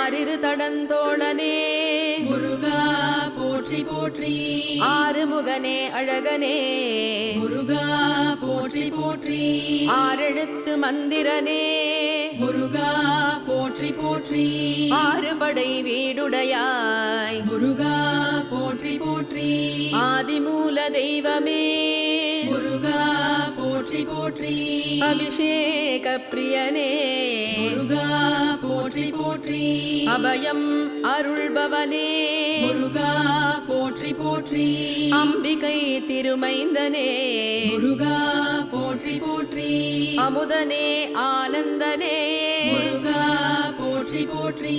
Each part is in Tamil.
ஆறிரு தடந்தோழனே முருகா போற்றி போற்றி. ஆறுமுகனே அழகனே முருகா போற்றி போற்றி. ஆறெழுத்து மந்திரனே முருகா போற்றி போற்றி. ஆறுபடை வீடுடையாய் முருகா போற்றி போற்றி. ஆதிமூல தெய்வமே முருகா போற்றி போற்றி. அபிஷேக பிரியனே முருகா போற்றி போற்றி. அபயம் அருள்பவனே முருகா போற்றி போற்றி. அம்பிகை திருமைந்தனே முருகா போற்றி போற்றி. அமுதனே ஆனந்தனே முருகா போற்றி போற்றி.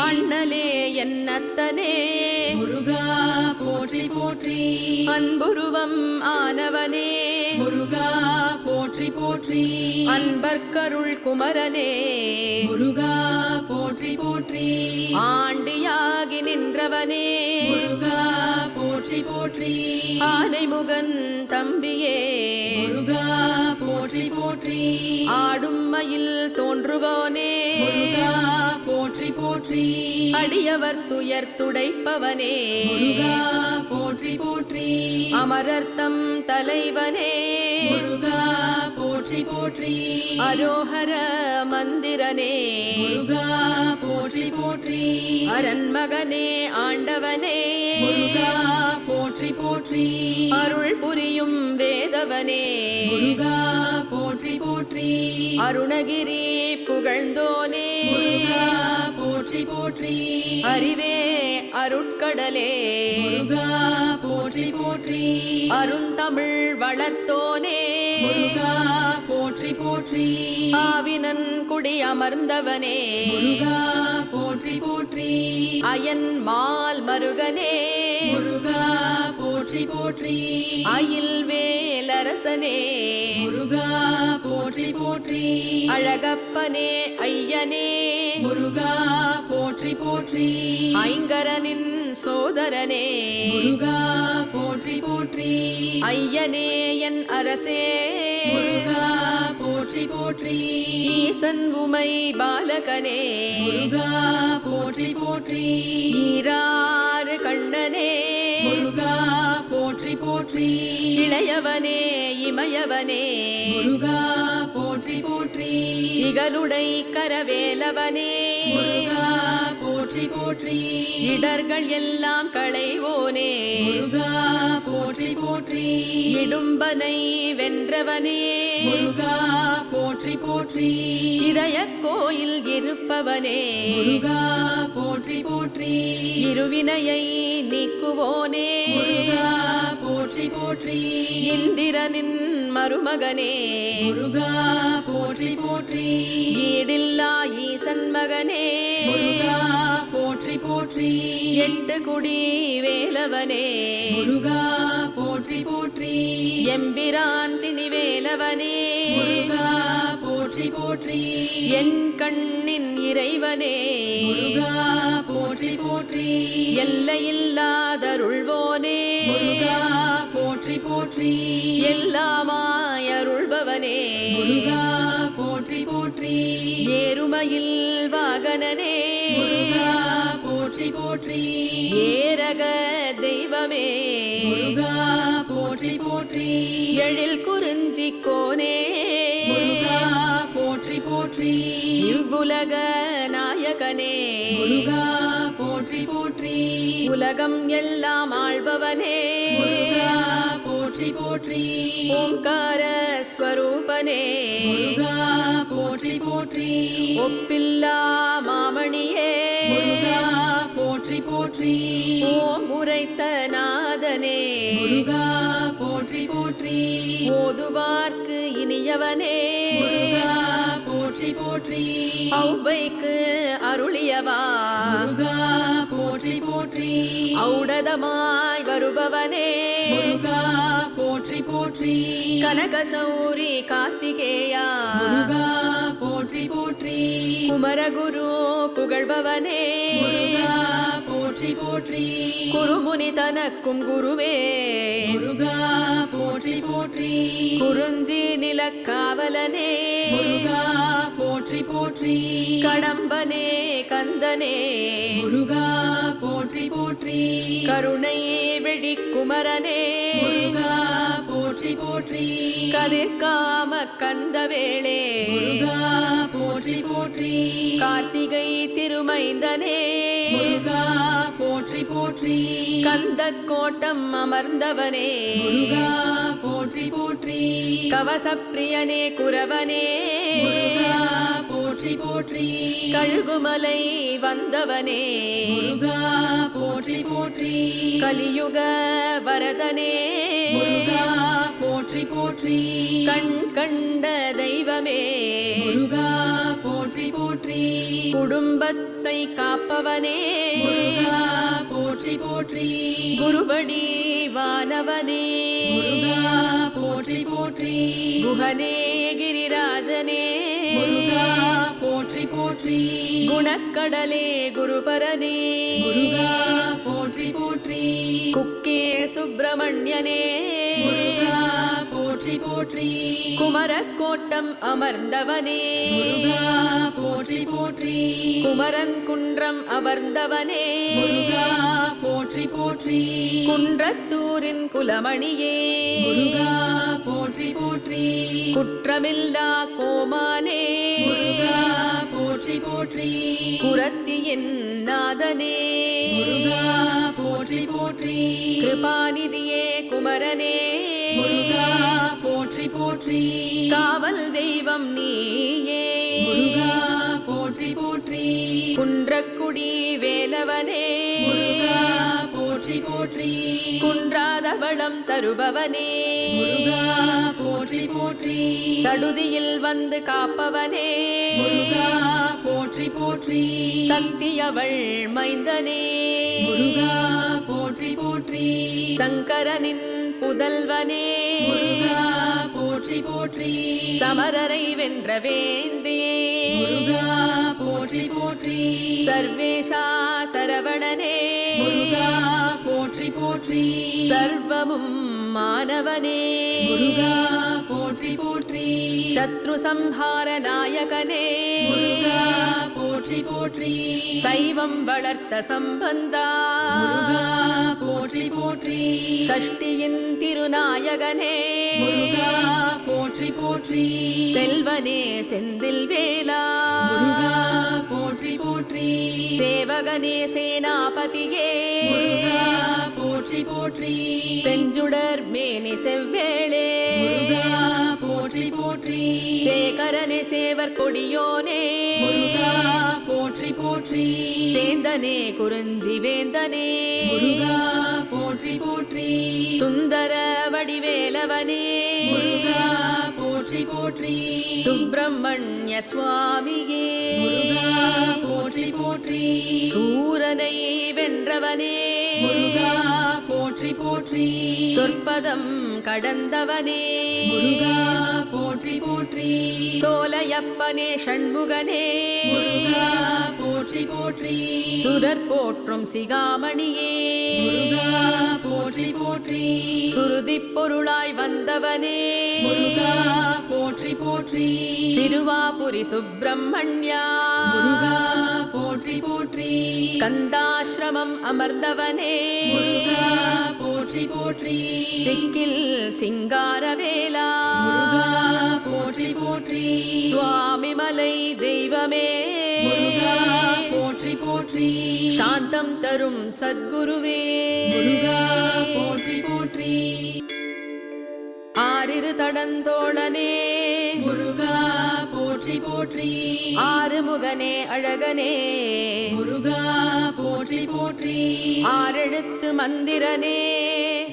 அண்ணலே என்னத்தனே முருகா போற்றி போற்றி. அன்புருவம் ஆனவனே முருகா போற்றி போற்றி. அன்பர்க்கருள் குமரனே முருகா போற்றி போற்றி. ஆண்டியாகி நின்றவனே முருகா போற்றி போற்றி. ஆனைமுகன் தம்பியே முருகா போற்றி போற்றி. ஆடும் மயில் தோன்றுவோனே முருகா போற்றி போற்றி. அடியவர் துயர் துடைப்பவனே முருகா போற்றி போற்றி. அமரர்த்தம் தலைவனே முருகா போற்றி போற்றி. அரோஹர மந்திரனே முருகா போற்றி போற்றி. அரண்மகனே ஆண்டவனே முருகா போற்றி போற்றி. அருள் புரியும் வேதவனே முருகா போற்றி போற்றி. அருணகிரி புகழ்ந்தோனே முருகா போற்றி போற்றி. அறிவே அருட்கடலே முருகா போற்றி போற்றி. அருந்தமிழ் வளர்த்தோனே முருகா போற்றி போற்றி. ஆவினன் குடி அமர்ந்தவனே முருகா போற்றி போற்றி. அயன் மால் மருகனே முருகா போற்றி போற்றி. அயில் வேலரசனே முருகா போற்றி போற்றி. அழகப்பனே ஐயனே முருகா போற்றி போற்றி. ஐங்கரனின் சோதரனே முருகா போற்றி போற்றி. ஐயனே என் அரசே முருகா போற்றி போற்றி. ஈசன் உமை பாலகனே முருகா போற்றி போற்றி. ஈராறு கண்ணனே முருகா போற்றி போற்றி. இளையவனே இமயவனே முருகா போற்றி போற்றி. இகலுடை கரவேலவனே முருகா போற்றி போற்றி. இடர்கள் எல்லாம் களைவோனே முருகா போற்றி போற்றி. இடும்பனை வென்றவனே முருகா போற்றி போற்றி. இதய கோயில் இருப்பவனே முருகா போற்றி போற்றி. இருவினையை நீக்குவோனே முருகா போற்றி போற்றி. இந்திரனின் மருமகனே முருகா போற்றி போற்றி. ஈடில்லா ஈசன் மகனே முருகா போற்றி போற்றி. எட்டு குடி வேலவனே முருகா போற்றி போற்றி. எம்பிரான் திணிவேலவனே முருகா போற்றி போற்றி. என் கண்ணின் இறைவனே முருகா போற்றி போற்றி. எல்லையில்லாதருள்வோனே முருகா போற்றி போற்றி. எல்லாமாய் அருள்பவனே முருகா போற்றி போற்றி. ஏறுமையில் வாகனனே முருகா போற்றி போற்றி. ஏரக தெய்வமே முருகா போற்றி போற்றி. எழில் குறிஞ்சி கோனே முருகா போற்றி போற்றி. இவ்வுலக நாயகனே முருகா போற்றி போற்றி. உலகம் எல்லாம் ஆள்பவனே முருகா போற்றி போற்றி. ஓங்கார ஸ்வரூபனே முருகா போற்றி போற்றி. ஒப்பில்லா மாமணியே முருகா போற்றி போற்றி. ஓம் உரைத்த நாதனே முருகா போற்றி போற்றி. ஓதுவார்க்கு இனியவனே முருகா போற்றி போற்றி. ஔவைக்கு அருளியவா முருகா போற்றி போற்றி. ஔடதமாய் வருபவனே முருகா போற்றி போற்றி. கனகசௌரி கார்த்திகேயா முருகா போற்றி போற்றி. குமரகுரு புகழ்பவனே முருகா போற்றி போற்றி போற்றி குருமுனி தனக்கும் குருவே முருகா போற்றி போற்றி குறிஞ்சி நிலக்காவலனே முருகா போற்றி போற்றி கடம்பனே கந்தனே முருகா போற்றி போற்றி கருணை வெடிக்குமரனே முருகா போற்றி போற்றி கதிர்காம கந்தவேளே முருகா போற்றி போற்றி கார்த்திகை திருமைந்தனே முருகா போற்றி போற்றி கந்த கோட்டம் அமர்ந்தவனே முருகா போற்றி போற்றி கவசப்பிரியனே குரவனே முருகா போற்றி போற்றி கழுகுமலை வந்தவனே முருகா போற்றி போற்றி கலியுக வரதனே முருகா போற்றி போற்றி கண் கண்ட தெய்வமே முருகா போற்றி போற்றி குடும்பத்தை காப்பவனே முருகா போற்றி போற்றி குருவடி வானவனே முருகா போற்றி போற்றி குஹனே கிரிராஜனே முருகா போற்றி போற்றி குணக்கடலே குருபரனே முருகா போற்றி போற்றி குக்கே சுப்பிரமணியனே முருகா போற்றி போற்றி குமரக்கோட்டம் அமர்ந்தவனே முருகா போற்றி போற்றி குமரன் குன்றம் அமர்ந்தவனே முருகா போற்றி போற்றி குன்றத்தூரின் குலமணியே முருகா போற்றி போற்றி குற்றமில்லா கோமானே முருகா போற்றி போற்றி குரத்தியின் நாதனே முருகா போற்றி போற்றி கிருபாநிதியே குமரனே முருகா போற்றி போற்றி காவல் தெய்வம் நீயே முருகா போற்றி போற்றி குன்றக்குடி வேலவனே முருகா போற்றி போற்றி குன்றாத வளம் தருபவனே முருகா போற்றி போற்றி சடுதியில் வந்து காப்பவனே முருகா போற்றி போற்றி சக்தியவள் மைந்தனே முருகா போற்றி போற்றி சங்கரனின் புதல்வனே முருகா போற்றி போற்றி சமரரை வென்ற வேந்தே முருகா போற்றி போற்றி சர்வேஷா சரவணனே முருகா போற்றி போற்றி சர்வமும் மானவனே முருகா போற்றி போற்றி சத்ரு சம்ஹார நாயகனே முருகா போற்றி போற்றி சைவம் வளர்த்த சம்பந்தா முருகா போற்றி போற்றி ஷஷ்டியின் திருநாயகனே முருகா போற்றி போற்றி செல்வனே செந்தில் வேலா முருகா போற்றி போற்றி சேவகனே சேனாபதியே முருகா போற்றி போற்றி செஞ்சுடர் மேனி செவ்வேளே முருகா போற்றி போற்றி சேகரனே சேவர் கொடியோனே முருகா போற்றி போற்றி சேந்தனே குறிஞ்சி வேந்தனே முருகா போற்றி போற்றி சுந்தர வடிவேலவனே முருகா போற்றி போற்றி சுப்பிரமணிய சுவாமியே முருகா போற்றி போற்றி சூரனை வென்றவனே முருகா போற்றி போற்றி சொற்பதம் கடந்தவனே முருகா போற்றி போற்றி சோலையப்பனே ஷண்முகனே முருகா போற்றி போற்றி சுரர் போற்றும் சிகாமணியே முருகா போற்றி போற்றி சுருதிப் பொருளாய் வந்தவனே முருகா போற்றி போற்றி சிறுவாபுரி சுப்பிரமணியா முருகா போற்றி போற்றி ஸ்கந்தாசிரமம் அமர்ந்தவனே முருகா போற்றி போற்றி சிக்கில் சிங்காரவேலா முருகா போற்றி போற்றி சுவாமிமலை தெய்வமே முருகா போற்றி போற்றி சாந்தம் தரும் சத்குருவே முருகா போற்றி போற்றி ஆறிரு தடந்தோழனே முருகா போற்றி போற்றி ஆறுமுகனே அழகனே முருகா போற்றி போற்றி ஆறெழுத்து மந்திரனே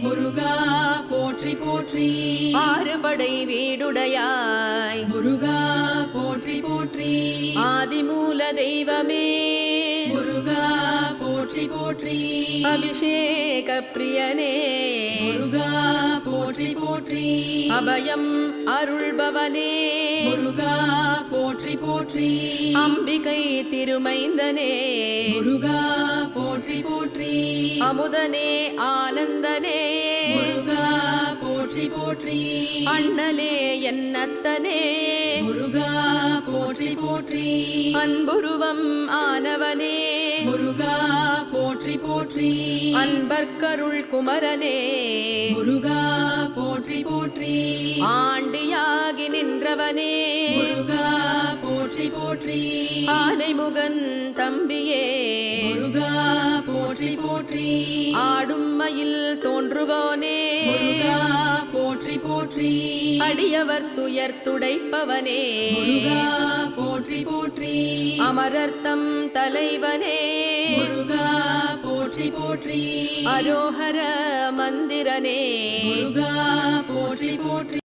முருகா போற்றி போற்றி ஆறுபடை வீடுடையாய் முருகா போற்றி போற்றி ஆதிமூல தெய்வமே முருகா போற்றி போற்றி போற்றி அபிஷேக பிரியனே முருகா போற்றி போற்றி அபயம் அருள்பவனே முருகா போற்றி போற்றி அம்பிகை திருமைந்தனே முருகா போற்றி போற்றி அமுதனே ஆனந்தனே முருகா போற்றி போற்றி அண்ணலே என்னத்தனே முருகா போற்றி போற்றி அன்புருவம் ஆனவனே முருகா போற்றி போற்றி அன்பர்க்கருள் குமரனே முருகா போற்றி போற்றி ஆண்டியாகி நின்றவனே முருகா போற்றி போற்றி ஆனைமுகன் தம்பியே முருகா போற்றி போற்றி ஆடும் மயில் தோன்றுவோனே முருகா போற்றி போற்றி அடியவர் துயர் துடைப்பவனே முருகா போற்றி போற்றி அமரர்த்தம் தலைவனே முருகா போற்றி போற்றி அரோஹர மந்திரனே முருகா போற்றி போற்றி